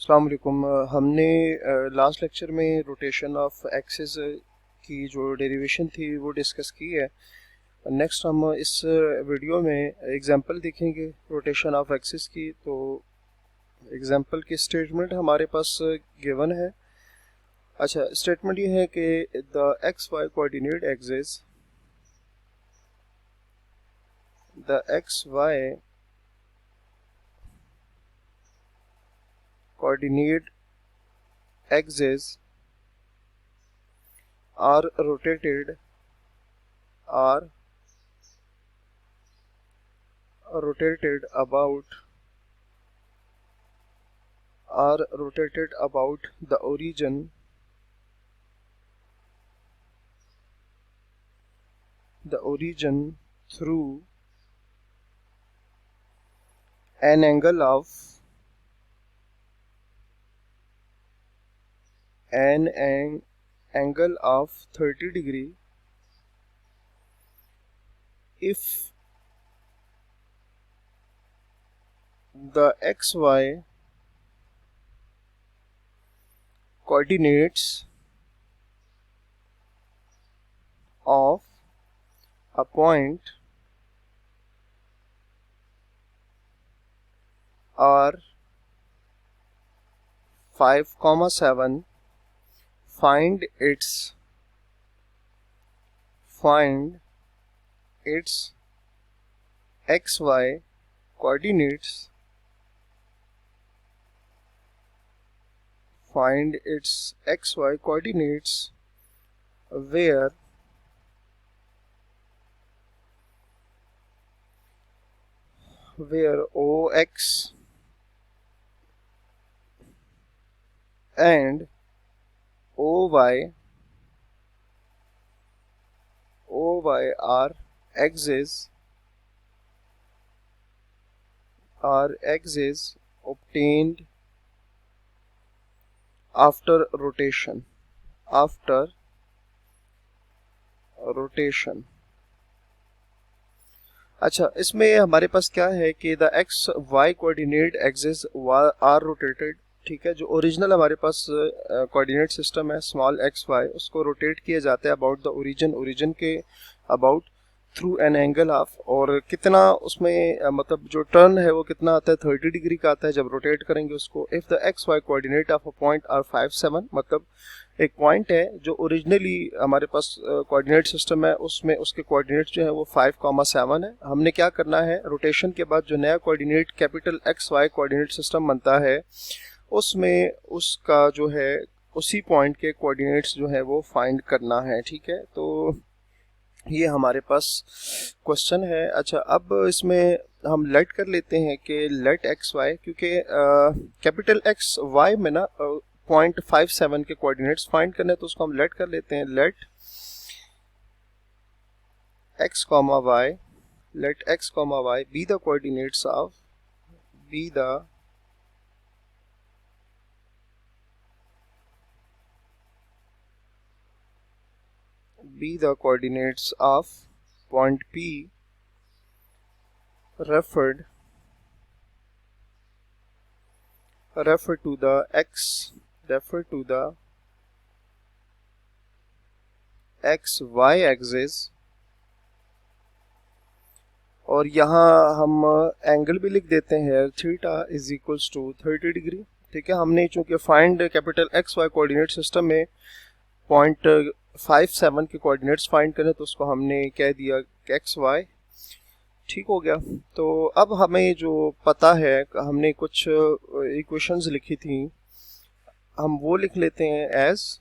अस्सलाम वालेकुम। हमने लास्ट लेक्चर में रोटेशन ऑफ एक्सिस की जो डेरिवेशन थी वो डिस्कस की है। नेक्स्ट हम इस वीडियो में एग्जांपल देखेंगे रोटेशन ऑफ एक्सिस की। तो एग्जांपल की स्टेटमेंट हमारे पास गिवन है। अच्छा, स्टेटमेंट ये है कि the X Y coordinate axis coordinate axes are rotated about the origin through an angle of 30 degree if the xy coordinates of a point are 5,7. Find its xy coordinates where OX and OY are axes obtained after rotation. अच्छा, इसमें हमारे पास क्या है कि the X Y coordinate axis are rotated. ठीक है, जो original हमारे पास कोऑर्डिनेट सिस्टम है स्मॉल एक्स वाई, उसको रोटेट किया जाता है अबाउट द ओरिजिन के about through an angle of, और कितना उसमें मतलब जो टर्न है वो कितना आता है 30 डिग्री का आता है जब रोटेट करेंगे उसको। If the X Y coordinate of a point are 5,7, मतलब एक पॉइंट है जो ओरिजिनली हमारे पास कोऑर्डिनेट सिस्टम है उसमें उसके कोऑर्डिनेट जो है वो 5,7 है। हमने क्या करना है, रोटेशन के बाद जो नया coordinate capital X Y coordinate system बनता है उसमें उसका जो है उसी पॉइंट के कोऑर्डिनेट्स जो है वो फाइंड करना है। ठीक है, तो ये हमारे पास क्वेश्चन है। अच्छा, अब इसमें हम लेट कर लेते हैं कि लेट एक्स वाई, क्योंकि कैपिटल एक्स वाई में ना 0.57 के कोऑर्डिनेट्स फाइंड करने, तो उसको हम लेट कर लेते हैं। Let X comma Y be the coordinates of point P refer to the x y axis, और यहाँ हम एंगल भी लिख देते हैं theta is equals to 30 degree. ठीक है, हमने चूंकि find capital X Y coordinate system में 0.57 के कोऑर्डिनेट्स फाइंड करें तो उसको हमने कह दिया एक्स वाई। ठीक हो गया। तो अब हमें जो पता है, हमने कुछ इक्वेशंस लिखी थी, हम वो लिख लेते हैं एज,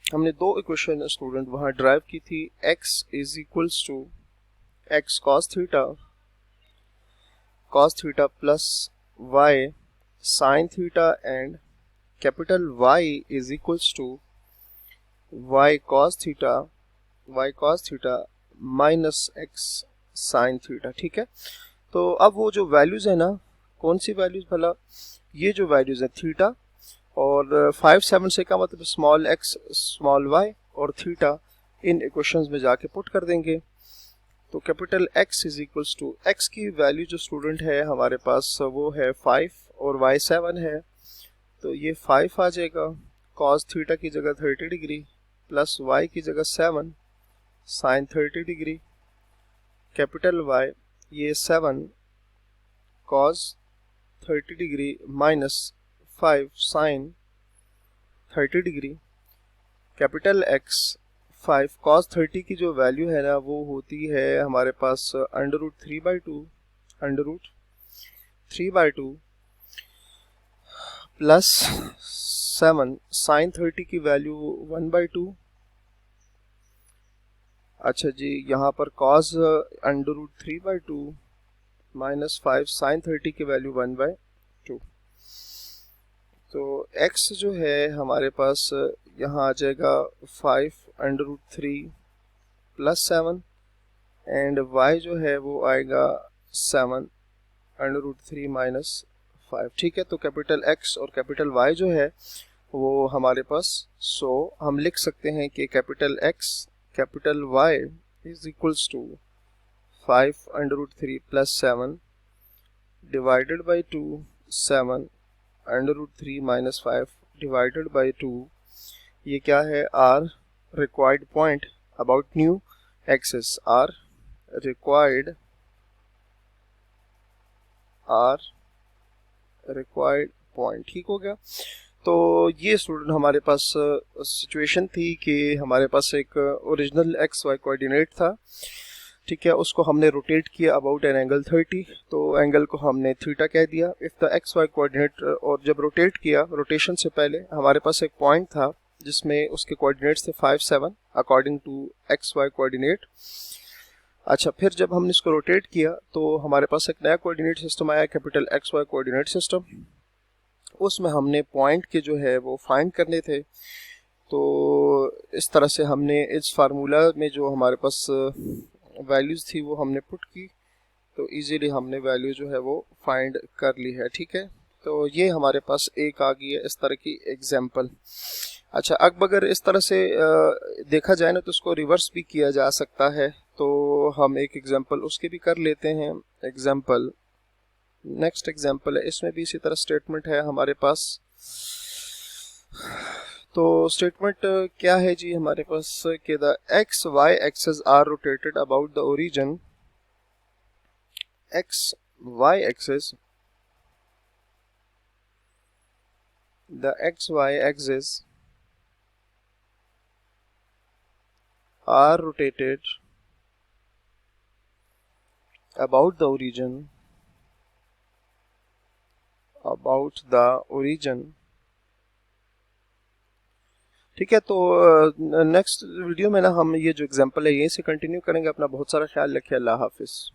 हमने दो इक्वेशन स्टूडेंट वहाँ ड्राइव की थी। x is equals to X cos theta plus y sine theta, and capital Y is equals to y cos theta minus x sine theta. ठीक है, तो अब वो जो वैल्यूज है ना, कौन सी वैल्यूज भला, ये जो वैल्यूज है थीटा और 5,7 से का मतलब स्मॉल x स्मॉल y और थीटा, इन इक्वेशंस में जाके पुट कर देंगे। तो capital X is equals to, X की वैल्यू जो स्टूडेंट है हमारे पास वो है 5 और y 7 है, तो ये 5 आ जाएगा। cos थीटा की जगह 30 डिग्री प्लस y की जगह 7 sin 30 डिग्री, कैपिटल Y ये 7 cos 30 degree minus 5 sin 30 degree, capital X 5 cos 30 की जो वैल्यू है ना वो होती है हमारे पास अंडर रूट 3/2 प्लस 7 sin 30 की वैल्यू 1/2। अच्छा जी, यहाँ पर cos under root 3/2 minus 5 sin 30 की वैल्यू 1/2। तो x जो है हमारे पास यहाँ आ जाएगा 5 under root 3 plus 7 and y जो है वो आएगा 7 अंडर रूट 3 माइनस 5। ठीक है, तो कैपिटल X और कैपिटल Y जो है वो हमारे पास, सो हम लिख सकते हैं कि capital X capital Y is equals to 5 under root 3 plus 7 divided by 2 7 under root 3 minus 5 divided by 2। ये क्या है? R required point about new axis, R required point. ठीक हो गया। तो ये स्टूडेंट हमारे पास सिचुएशन थी कि हमारे पास एक ओरिजिनल एक्स वाई कोऑर्डिनेट था, ठीक है, उसको हमने रोटेट किया अबाउट एन एंगल 30, तो एंगल को हमने थीटा कह दिया। If the X Y coordinate, और जब रोटेट किया, रोटेशन से पहले हमारे पास एक पॉइंट था जिसमें उसके कोऑर्डिनेट्स थे 5 7 according to X Y coordinate. अच्छा, फिर जब हमने इसको रोटेट किया तो हमारे पास एक नया कोऑर्डिनेट सिस्टम आया, capital X Y coordinate system. उसमें हमने पॉइंट के जो है वो फाइंड करने थे। तो इस तरह से हमने इस फार्मूला में जो हमारे पास वैल्यूज़ थी वो हमने पुट की, तो इजीली हमने वैल्यू जो है वो फाइंड कर ली है। ठीक है, तो ये हमारे पास एक आ गई है इस तरह की एग्जाम्पल। अच्छा, अब अगर इस तरह से देखा जाए ना तो उसको रिवर्स भी किया जा सकता है, तो हम एक एग्जाम्पल उसके भी कर लेते हैं। एग्जाम्पल, नेक्स्ट एग्जाम्पल है, इसमें भी इसी तरह स्टेटमेंट है हमारे पास। तो स्टेटमेंट क्या है जी हमारे पास कि the X Y axes are rotated about the origin, X Y axes, the X Y axes are rotated about the origin। ठीक है, तो नेक्स्ट वीडियो में ना हम ये जो एग्जांपल है यहीं से कंटिन्यू करेंगे। अपना बहुत सारा ख्याल रखिए। अल्लाह हाफिज़।